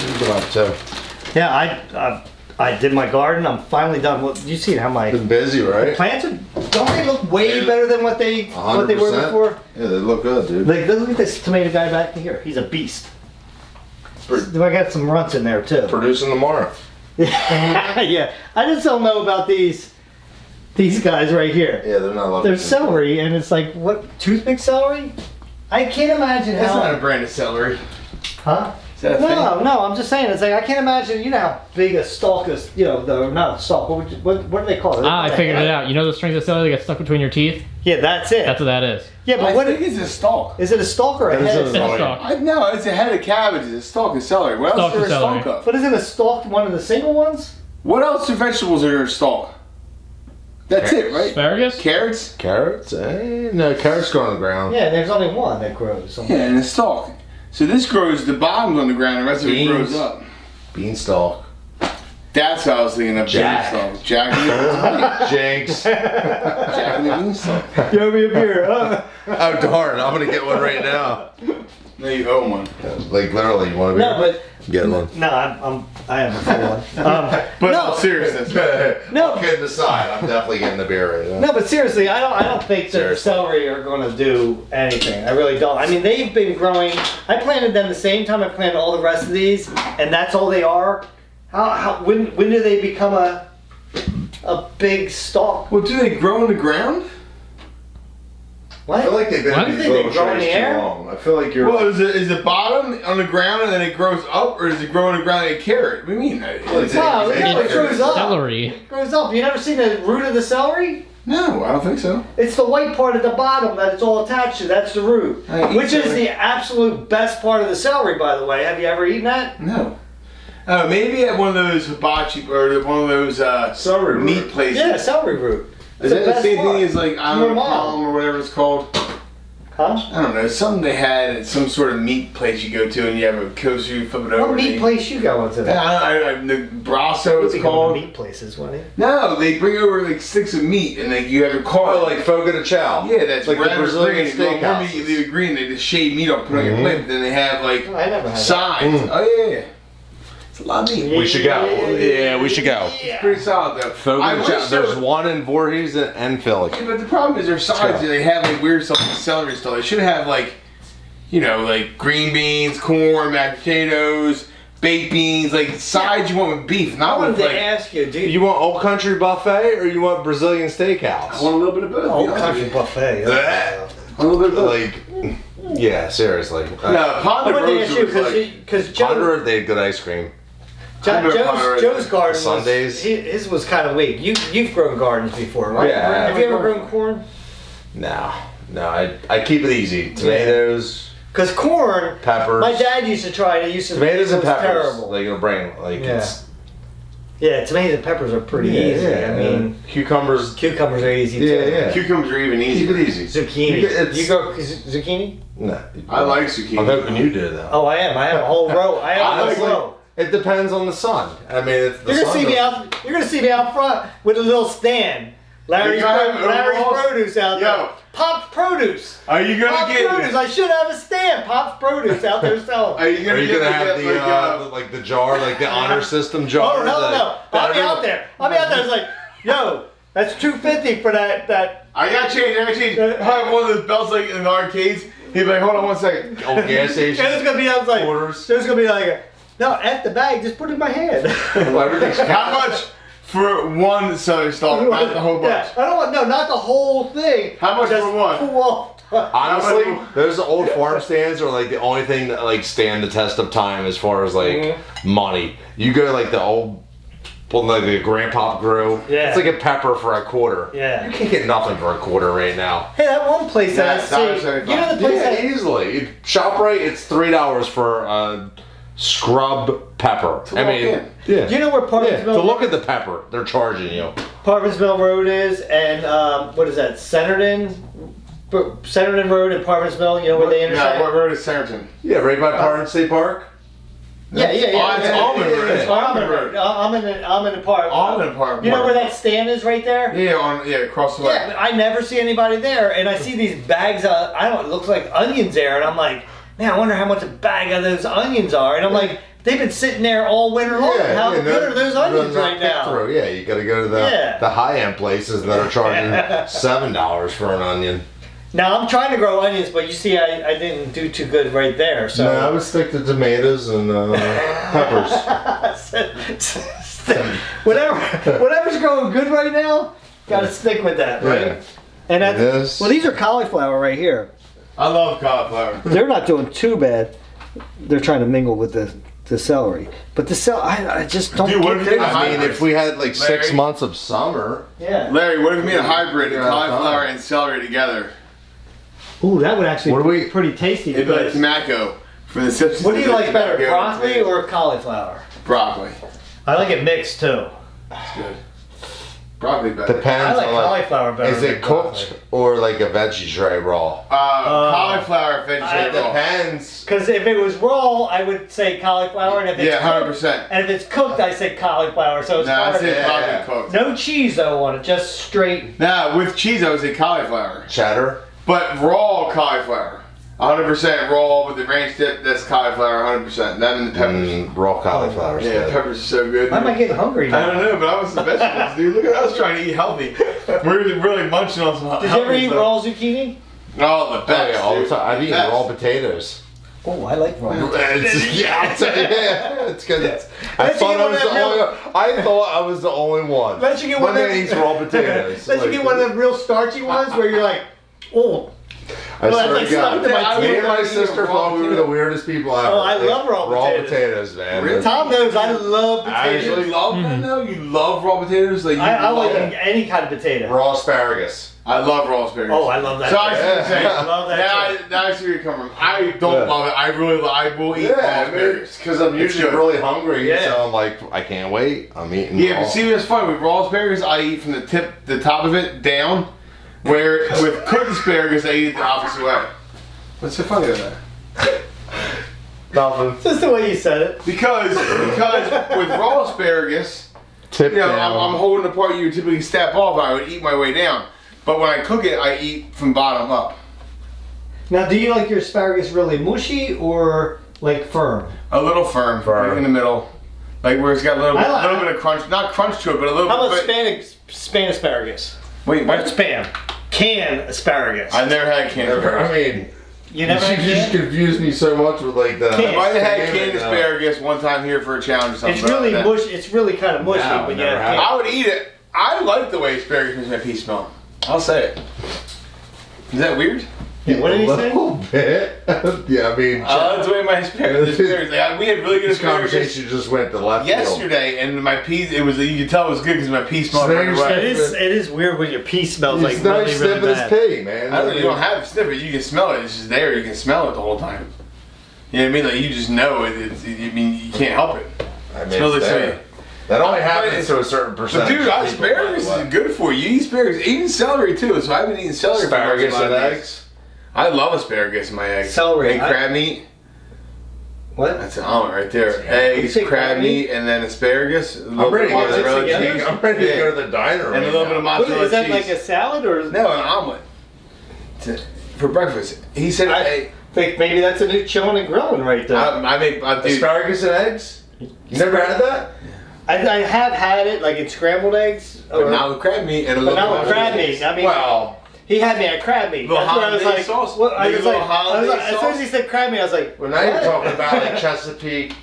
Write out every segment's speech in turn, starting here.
you been up to? Yeah, I did my garden. I'm finally done. Well, you see how my Been busy, right? plants are, don't they look way better than what they were 100%. before? Yeah, they look good, dude. Like, look at this tomato guy back here. He's a beast. I got some runts in there too. Producing tomorrow. Yeah, I just don't know about these guys right here. Yeah, they're not looking. They're celery, and it's like, what, toothpick celery? I can't imagine That's how. not a brand of celery. Huh? Is that a thing? No, I'm just saying, it's like, I can't imagine, you know how big a stalk is, you know, not a stalk, what do they call it? I figured it out. You know the strings of celery that get stuck between your teeth? Yeah, that's it. That's what that is. Yeah, but I what think it's a stalk. is it, a stalk or a head? It's a stalk. No, it's a head of cabbage. It's a stalk of celery. What else Stalk of is there a celery. stalk of? But isn't a stalk one of the single ones? What else are vegetables are a stalk? That's it, right? Asparagus? Carrots? Carrots? No, carrots go on the ground. Yeah, there's only one that grows. Yeah, and a stalk. So this grows, the bottom's on the ground, the rest of it Beans. grows up. Beanstalk. That's what I was thinking of. Jack. Beanstalk. Jack and Jinx. Jack and the beanstalk. Give me a beer. Oh darn! I'm gonna get one right now. No, you own one. Like literally, you want to be? No, but Get one. no, I am a full one. But no, no, seriousness. No. I'm kidding aside. I'm definitely getting the beer right now. no, but seriously, I don't think that the Seriously. celery are going to do anything. I really don't. I mean, they've been growing. I planted them the same time I planted all the rest of these, and that's all they are. When do they become a big stalk? Well, do they grow in the ground? What? I feel like they've been What? in these They little grow in trees the too air? long. I feel like you're. Well, is the bottom on the ground and then it grows up, or does it grow on the ground and a carrot? What do you mean? It's- No, it grows up. Celery. It grows up. You never seen the root of the celery? No, I don't think so. It's the white part at the bottom that it's all attached to. That's the root. I eat Which is celery. the absolute best part of the celery, by the way. Have you ever eaten that? No. Oh, maybe at one of those hibachi or one of those Celery meat root. places. Yeah, celery root. Is that the best same part. thing as like I Your don't know, mom. palm or whatever it's called? Huh? I don't know. Something they had at some sort of meat place you go to and you have a kosher, you flip it over. What and meat they- place you go into? The brasso it's You'll be going called. to meat places, won't you? No, they bring over like sticks of meat and like you have a car. Oh, like fogo de chao. Yeah, that's like red the or Brazilian green. Well, one meat, steakhouse. they're green. They just shave meat up, put it on your plate. But then they have like Oh, I never had that. sides. Oh yeah. It's a lot of meat. We should go. Yeah, we should go. It's pretty solid though. Fogo I de wish chao. there There's was- one in Voorhees and Philly. Yeah, but the problem is their sides. go. They have like weird stuff like celery stuff. They should have like, you know, like green beans, corn, mashed potatoes, baked beans. Like sides you want with beef, I not wanted with to like. ask you, do You want Old Country Buffet or you want Brazilian Steakhouse? I want a little bit of both. Old Country Buffet? Bleh. A little bit of both. Like, yeah, seriously. No, I wanted to Ponderosa ask you was like. because Joe, Ponderosa, they had good ice cream. Joe's garden was, Sundays. his was kind of weak. You've grown gardens before, right? Yeah. Have you ever grown corn? No, I keep it easy. Tomatoes, Because corn, peppers. my dad used to try it. He used to Tomatoes it and was peppers. terrible. Like your brain, like Yeah. it's. Yeah, tomatoes and peppers are pretty easy. I mean, cucumbers. cucumbers are easy Yeah, too. yeah. Cucumbers are even Keep easier. it easy. Zucchini. It's- You grow zucchini? No, I like zucchini. I'm hoping you do though. Oh, I am. I have a whole row. I have a Honestly, whole row. it depends on the sun. I mean, if the You're gonna sun see me doesn't- out. You're gonna see me out front with a little stand. Larry's, You got Larry's overalls? produce out there. Yo. Pop's produce. Are you gonna Pop's get? produce. I should have a stand. Pop's produce out there selling. Are you gonna, Are you get gonna like have that, the like the jar, like the honor system jar? Oh hell that- no! that I'll be everyone- out there. I'll be out there. It's like, yo, that's $2.50 for that. I got change. I got change. I have one of those belts like in the arcades. He'd be like, hold on one second. Old gas station. There's gonna be. I was like, Quarters. there's gonna be like, no, at the bag, just put it in my hand. Well, everything's How much for one celery stalk? Not the whole bunch. Yeah, I don't want not the whole thing. How much Just for one? pull off. Honestly, those old farm stands are like the only thing that like stand the test of time as far as like money. You go like the old, like the grandpa grew. Yeah. It's like a pepper for a quarter. Yeah. You can't get nothing for a quarter right now. Hey, that one place that I see. $1.75. You know the place Yeah, that. easily. ShopRite, it's $3 for a scrub pepper. To walk in. Yeah. Do you know where Yeah, Parvinsville to look at the pepper, they're charging you. Parvinsville Road is, and what is that? Centerton Road in Parvinsville. You know where they intersect? No, what road is Centerton? Yeah, right by Park State Park. Yeah. Oh, it's yeah. Almond Road. It's Oh, Almond Road. I'm in the park. Almond Park. You know where that stand is right there? Yeah, across the way. Yeah, but I never see anybody there, and I see these bags of, I don't know, it looks like onions there, and I'm like, man, I wonder how much a bag of those onions are, and I'm like, they've been sitting there all winter long. How good are those onions right now? Yeah, you got to go to the high-end places that are charging $7 for an onion. Now I'm trying to grow onions, but you see, I didn't do too good right there. So no, I would stick to tomatoes and peppers. Whatever's growing good right now, got to stick with that, right? Yeah. And that's, well, these are cauliflower right here. I love cauliflower. They're not doing too bad. They're trying to mingle with the celery, but the celery, I just don't. Dude, what if you I mean, if we had like 6 months of summer. Yeah. Larry, what if we made a hybrid of cauliflower and celery together? Ooh, that would actually be pretty tasty. It'd be like tomato for the Simpsons. What do you like better, broccoli or cauliflower? Broccoli. I like it mixed too. That's good. Broccoli better. Depends. I like on cauliflower better. Is it cooked or like a veggie tray raw? Cauliflower, veggie tray It raw. depends. Because if it was raw, I would say cauliflower, and if it's 100%. And if it's cooked, I say cauliflower. So it's I hard. say broccoli cooked. No cheese though on it, just straight. Nah, with cheese I would say cauliflower. Cheddar. But raw cauliflower. 100% raw with the ranch dip, that's cauliflower 100%. That and the peppers. Raw cauliflower. Yeah, peppers are so good. Why am I getting hungry now? I don't know, but I want some vegetables, dude. Look at us trying to eat healthy. We're really munching on some Did you ever eat raw zucchini? Oh, the best. Yeah, all the dude. time. I've eaten raw potatoes. Oh, I like raw. It's good. I thought I was the only one. Let you get one My of man eats raw potatoes. Let you get one of them real starchy ones where you're like, oh. I Well, swear that's to God, like stuck to my me teeth. and my sister thought we were the weirdest people ever. Oh, I love raw potatoes, man. Really? Tom knows I love You potatoes. love them though? You love raw potatoes? Like, I like them? any kind of potato. Raw asparagus. I love raw asparagus. Oh, I love that. So I was gonna say, I love that. now I see where you're coming from. I don't love it. I will eat raw asparagus. because I'm usually good. really hungry, Yeah. so I'm like, I can't wait. I'm eating Yeah, raw. but see what's funny with raw asparagus? I eat from the top of it down. Where with cooked asparagus, I eat it the opposite way. What's so funny about that? Nothing. Just the way you said it. Because with raw asparagus, Tip you know, down. I'm holding the part you typically step off. I would eat my way down. But when I cook it, I eat from bottom up. Now, do you like your asparagus really mushy or like firm? A little firm, right in the middle. Like where it's got a little bit of crunch. Not crunch to it, but a little How about bit. Span asparagus? Wait, Or what? Spam. Can asparagus. I never had canned asparagus. I mean, You never had you just can? confused me so much with like the. Can. I might have had Spam canned and, asparagus one time here for a challenge or something. It's really like that. mushy. It's really kind of mushy No, when you never have had can. I would eat it. I like the way asparagus makes my pee smell. I'll say it. Is that weird? Yeah, what did he a say? little bit. Yeah, I mean, I like the way my asparagus. Like, we had really good this asparagus conversation just went to left field. yesterday, and my pee. It was you could tell it was good because my pee smelled So right you're away. It is weird when your pee smells like It's not really, really sniffing his bad. pee, man. I you don't have to sniff it. You can smell it. It's just there. You can smell it the whole time. You know what I mean? Like you just know it. I mean, you can't help it. I mean, Smells it's like there. sweet. That only happens to a certain But percentage. dude, of people, asparagus by the is way. good for you. You eat asparagus, even celery too. So I've been eating celery. Asparagus for and most of my days. eggs. I love asparagus in my eggs. Celery. And crab meat. What? That's an omelet right there. Eggs, say crab crab meat, and then asparagus. A I'm little ready bit to of go to mozzarella together? cheese. I'm ready to Yeah. go to the diner. And right a little bit now. of mozzarella Is that cheese. like a salad or? No, an omelet. For breakfast. He said, I think maybe that's a new chilling and grilling right there. I make dude, Asparagus and eggs? You never had that? I have had it like in scrambled eggs. but not with crab meat and a But little not bit with of crab mozzarella meat. cheese. I mean, Well, he had me at crab meat. Little That's where I was hollandaise like, sauce? what, I Maybe was a like, little I was hollandaise like, as soon as sauce? he said crab meat, I was like, well, now you're what? talking about like Chesapeake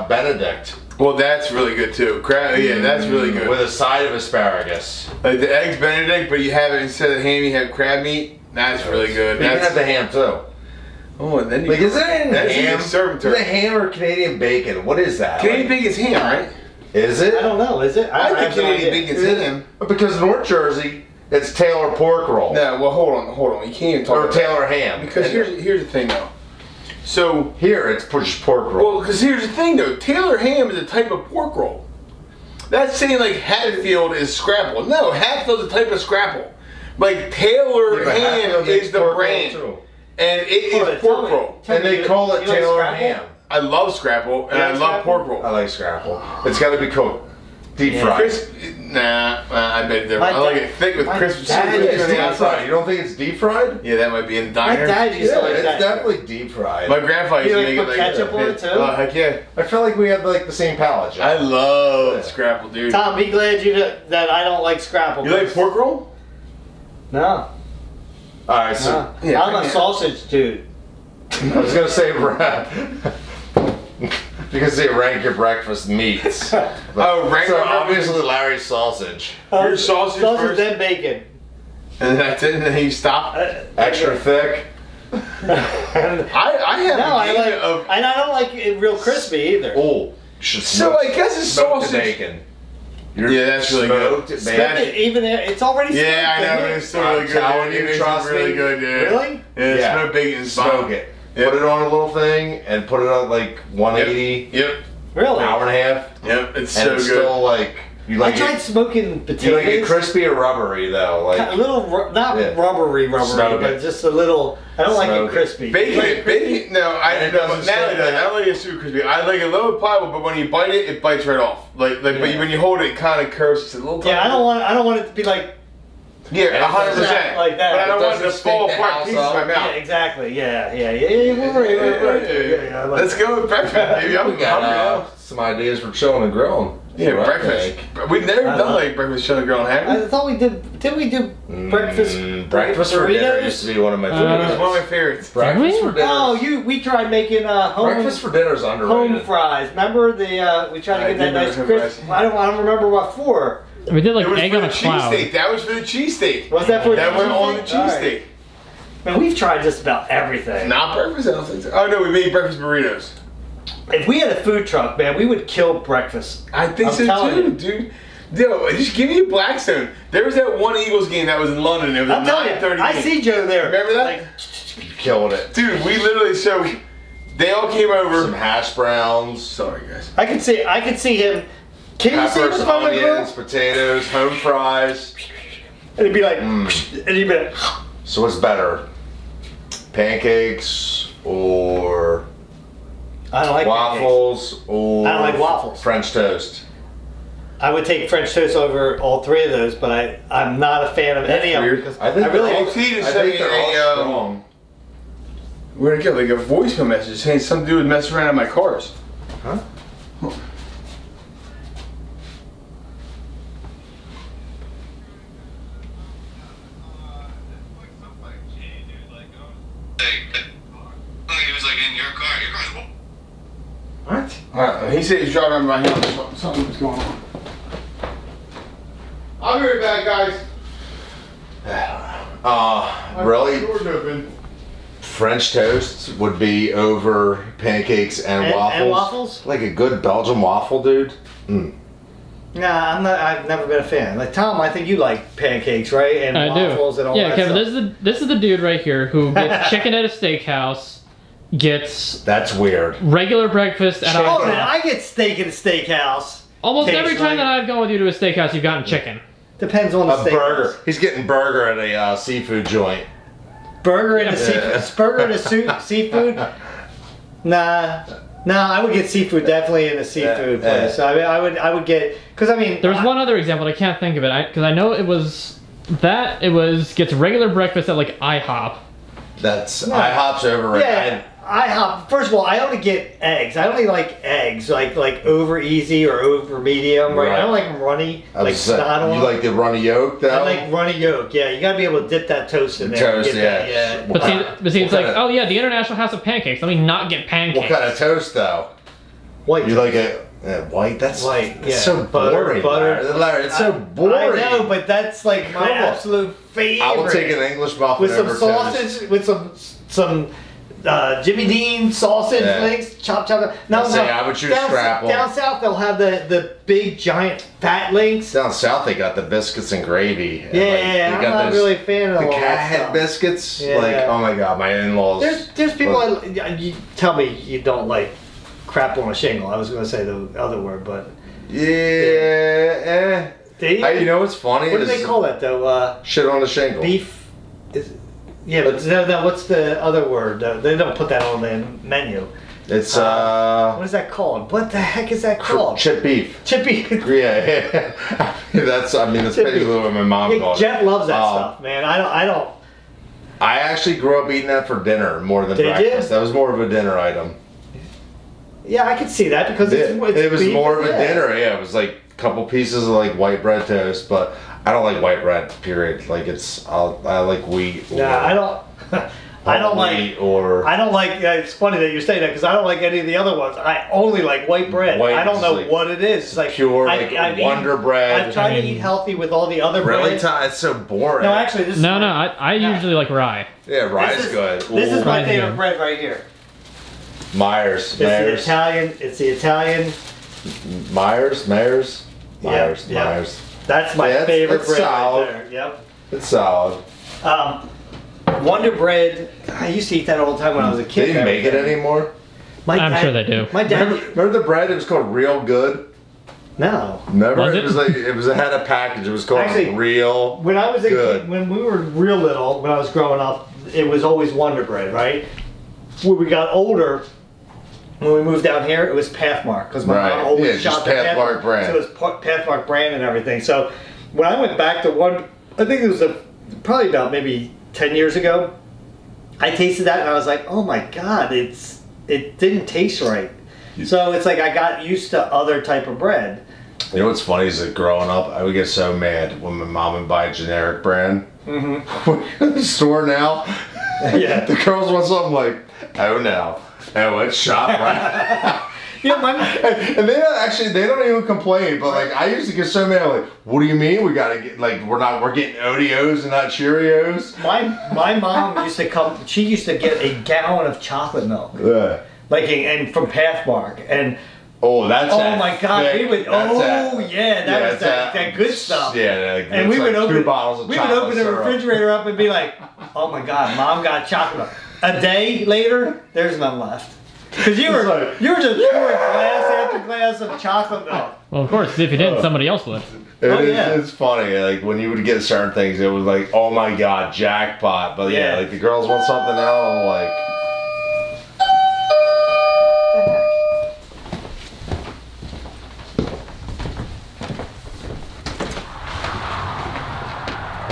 Benedict Well, that's really good too. Crab, yeah, that's really good. with a side of asparagus. Like the eggs Benedict, but you have it instead of ham, you have crab meat. That's really good. You can That's have the ham too. oh, and then you Like, is it in that's ham? a good serving Is it turkey. ham or Canadian bacon? What is that? Canadian Like, bacon's ham, right? is it? I don't know, is it? I think have no Canadian idea. bacon's Is it? ham. Because North Jersey, it's Taylor pork roll. No, well, hold on. You can't even talk Or about Taylor ham. because here's the thing though. So Here, it's just pork roll. well, because here's the thing though. Taylor ham is a type of pork roll. That's saying like Hatfield is scrapple. No, Hatfield's a type of scrapple. Like Taylor Yeah, but ham Hatfield makes is the pork roll, brand, too. and it is Hold on, pork roll. tell And me, they call it you like Taylor scrapple? ham. I love scrapple and You I like love scrapple? pork roll. I like scrapple. It's got to be cooked. Deep fried. Crisp? Nah, I bet different. I like it thick with crisp dad seasoning used on to the Deep outside. fried. You don't think it's deep fried? Yeah, that might be in the My diner. dad used Yeah, to like it's that. definitely deep fried. My grandfather used to You make like it put like ketchup on it too? Oh, heck yeah. I feel like we have like the same palate. I John. love Yeah. scrapple, dude. Tom, be glad that I don't like scrapple. You like pork roll? No. All right, so No. Yeah, I'm a yeah. sausage dude. I was gonna say because they rank your breakfast meats. Oh, rank so my breakfast obviously Larry's sausage, Your sausage first? then bacon. And that's it, and then you stop. extra thick. I have No, a I game like, of. and I don't like it real crispy either. Oh, you should So smoke, I guess it's smoke the sausage. bacon. Yeah, that's really good. Smoked Smoked bacon. it, even there, it's already smoked. Yeah, I know, isn't but it? it's still really I'm good. telling dude. you, It trust is really me. good, dude. Really? Yeah, Yeah. smoked bacon is Smoke bomb. it. Yep. Put it on a little thing and put it on like 180, Yep, Really? hour and a half, yep, it's and so it's good. still like you I like tried it. smoking potatoes. You like it crispy or rubbery though, A like little, not Yeah. rubbery, Smoke but it. just a little. I don't like Smoke it it. crispy. Bacon, You like it crispy? bacon. No, I And it no, doesn't Natalie stay does. there. I don't like it super crispy. I like it a little pliable, but when you bite it, it bites right off. Like, but Yeah. when you hold it, it kind of curves. It's a little. Yeah, I don't want it to be like. Yeah, And it 100%. like that. But I It don't want it to doesn't fall stick the apart house pieces in my up. Yeah, mouth. exactly. Yeah. We're right. Yeah, I like Let's go with breakfast, baby. I'm we got hungry now. some ideas for chilling and grilling. Yeah, Right, breakfast. Hank? We've never I done know. like breakfast chili grill, have we? I thought we did. Did we do breakfast? Breakfast for dinner used to be one of my It was favorites. one of my favorites. Breakfast for dinner. Oh, we tried making home Breakfast for dinner is underrated. home fries. Remember the we tried to I get that did nice remember crisp. home I don't remember what for. We did like It was egg for on the a cloud. cheesesteak. That was for the cheesesteak. Was that for That the went on the cheesesteak? All right. cheesesteak. Man, we've tried just about everything. Not breakfast, I don't think so. Oh no, we made breakfast burritos. If we had a food truck, man, we would kill breakfast. I think I'm so telling too, you. dude. Yo, just give me a Blackstone. There was that one Eagles game that was in London. It was a I'm telling you, 9:30 I game. see Joe there. Remember that? Like, Killed it. Dude, we literally they all came over. Some hash browns, Sorry, guys. I could see him. Can you see peppers, him on the grill? onions, potatoes, home fries. And he'd be like, Mm. and he'd be like, So what's better? Pancakes or I don't like pancakes. waffles or I don't like waffles. French toast? I would take French toast over all three of those, but I'm not a fan of any of them. because I think I really. they're all, If he just I think sent me they're all a, strong. Where'd it go? Like a voicemail message saying some dude messing around in my cars. Huh? He was like in your car. Your car's What? He said he's driving around my house. Something was going on. I'll be right back, guys. Really? Door's open. French toast would be over pancakes and waffles. And waffles? Like a good Belgian waffle, dude. Nah, I'm not. I've never been a fan. Like Tom, I think you like pancakes, right? And I waffles do. and all Yeah, that Kevin, stuff. this is the dude right here who gets chicken at a steakhouse, gets That's weird. regular breakfast at Oh, a man, I get steak at a steakhouse. almost every occasionally. time that I've gone with you to a steakhouse, you've gotten chicken. Depends on the A steak. burger. He's getting burger at a seafood joint. Burger and a Yeah. seafood. Burger and a seafood. Nah, I would get seafood definitely in a seafood Yeah. place. I mean, I would get because I mean There's one other example, but I can't think of it because I know it was gets regular breakfast at like IHOP. That's No. IHOP's overrated. Yeah, IHOP. First of all, I only get eggs. I only like eggs, like over easy or over medium. Right? Right. I don't like them runny, I was like saying, snot on. you like the runny yolk though? I like runny yolk. Yeah, you gotta be able to dip that toast in there. and Toast, get that, yeah. yeah. But see, it's What like, kind of- oh yeah, the International House of Pancakes. Let me not get pancakes. What kind of toast though? White. You like it white? That's White, That's yeah. so Butter, boring. butter. Larry, it's so boring. I know, but that's like my Come on. absolute favorite. I will take an English muffin with some over sausage, toast. with some Jimmy Dean sausage Yeah. links, chop. No, Say, I would choose down, scrapple. Down south, they'll have the big giant fat links. Down south, they got the biscuits and gravy. And, Yeah, they I'm got not those- really a fan of the all cat that head stuff. biscuits. Yeah. Like, oh my god, my in-laws. There's people. You tell me you don't like crap on a shingle. I was going to say the other word, but Yeah. they, Hey, you know what's funny? what do is they call that though? Shit on the shingle. Beef. Yeah, but no, what's the other word? They don't put that on the menu. It's What is that called? What the heck is that called? chip beef. Chip beef. Yeah. That's basically what my mom called it. Jeff loves that stuff, man. I don't. I actually grew up eating that for dinner more than Did breakfast. you? That was more of a dinner item. Yeah, I could see that because It was beef, more of a yeah. dinner. Yeah, it was like a couple pieces of like white bread toast, but I don't like white bread. Period. Like I like wheat. Or, Nah, I don't. I don't like. Or I don't like. It's funny that you say that because I don't like any of the other ones. I only like white bread. White I don't is know like what it is. It's like pure I've Wonder Bread. I've tried to eat healthy with all the other Really, bread. it's so boring. No, actually, this is No, my, I usually like rye. Yeah, rye's this is, good. This is Ooh. my Rye's favorite good. bread right here. Myers. It's the Italian. It's the Italian. Myers. Yeah. Myers. That's my Yeah, favorite it's bread solid. right there. Yep. It's solid. Wonder Bread. I used to eat that all the time when I was a kid. They didn't make it anymore. My I'm dad- sure they do. My dad. Remember the bread? It was called Real Good. No. Never. Was it? it? was like it had a package. It was called Actually, Real. When I was a Good. kid, when we were real little, when I was growing up, it was always Wonder Bread, right? When we got older, when we moved down here, it was Pathmark because my Right. mom always Yeah, just shopped at Pathmark brand. So it was Pathmark brand and everything. So when I went back to I think it was probably about maybe 10 years ago. I tasted that and I was like, oh my god, it didn't taste right. So it's like I got used to other type of bread. You know what's funny is that growing up, I would get so mad when my mom would buy a generic brand. Mm-hmm. When you're in the store now, Yeah. the girls want something like, oh no, oh it's shop right. You know, And they don't even complain, but like I used to get so mad, like, what do you mean we gotta get, like, we're getting Oreos and not Cheerios? my mom used to come. She used to get a gallon of chocolate milk, Yeah. like and from Pathmark, and Oh, that's my god, thick, we would. that's Oh yeah, that was that good stuff. Yeah, like, And we it's would like open 2 bottles of we would chocolate open the syrup. refrigerator up and be like, oh my god, mom got chocolate milk. A day later, there's none left. Because you were like- just pouring glass after glass of chocolate milk. Well, of course, if you didn't, somebody else would. It's funny. Like when you would get certain things, it was like, oh my god, jackpot. But yeah, Yeah. like the girls want something else. I'm like,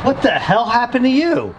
What the hell happened to you?